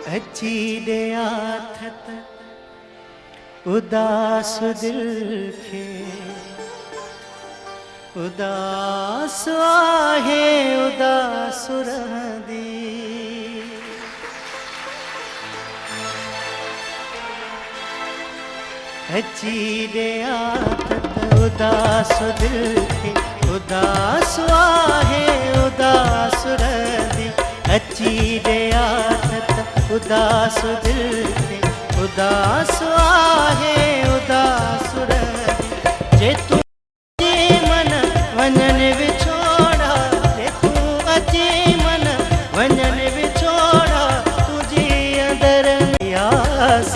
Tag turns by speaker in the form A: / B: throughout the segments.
A: अची ॾिया थत उदास दिल खे, उदास आहे उदास रहंदी। अची ॾिया थत उदास दिल खे, उदास आहे उदास रहंदी। अची ॾिया थत उदास दिल खे, उदास आहे उदास रहंदी। जे तूं अची मन वञण विछोड़ा, जे तूं अची मन वञण विछोड़ा, तुंहिंजी अंदर आस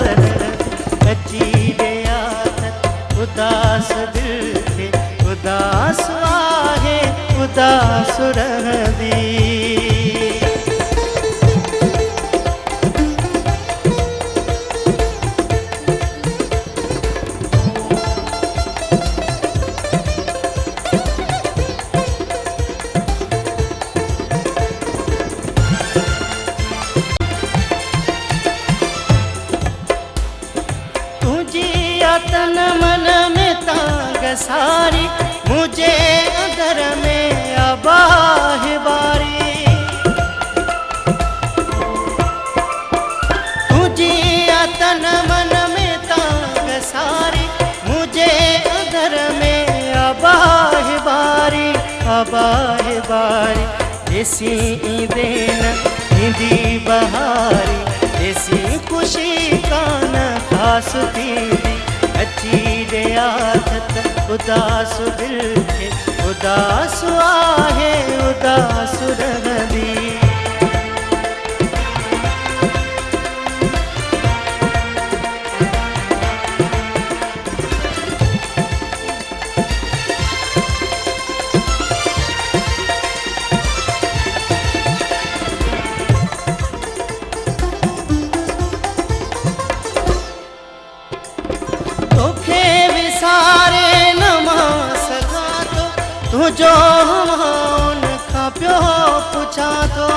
A: अची ॾिया थत उदास दिल खे, उदास आहे उदास रहंदी। तन मन में तांग सारी, मुझे अंदर में आबाह बारी। तुझी तन मन में तांग सारी, मुझे अंदर में आबाह बारी, आबाह बारी। जैसी ईंदेन ईंदी बहारी, जैसी खुशी कान खास थींदी। अची ॾिया थत उदास दिल खे, उदास आहे उदास रहंदी। तुझो उन खां पियो पुछां थो,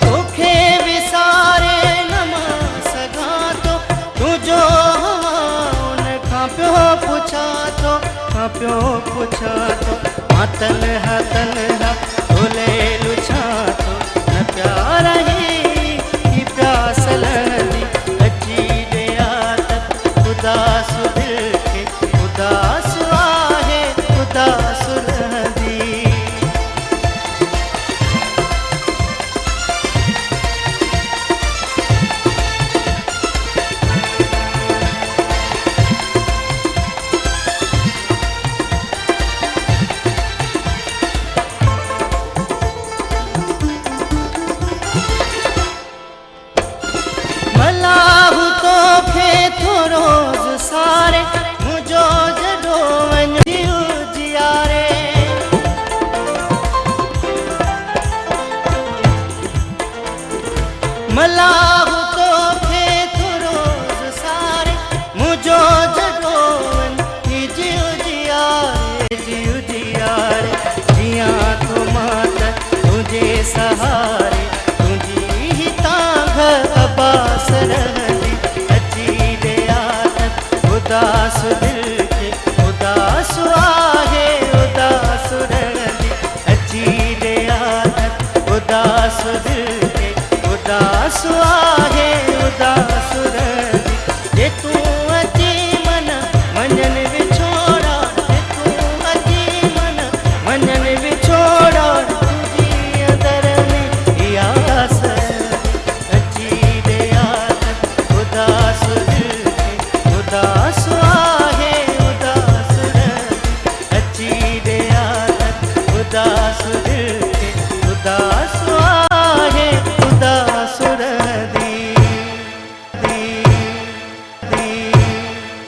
A: तोखे विसारे न मां सघां थो। तुझो उन खां पियो पुछां थो, पियो पुछां थो। मां तन्हा तन्हा ढोले लुछां थो, न प्यार ही प्यास लहंदी। अची ॾिया थत उदास दिल खे, उदास आहे उदास रहंदी। मलाह तोखे थोरो सारे, मुझो जडो वञी उजियारे। मलाह तोखे थोरो सारे, मुझो जडो वञी उजियारे, उजियारे। जियां तूं मात तुंहिंजे सहारे, तुंहिंजी ही तांघ अबास रहंदी। अची ॾिया थत उदास दिल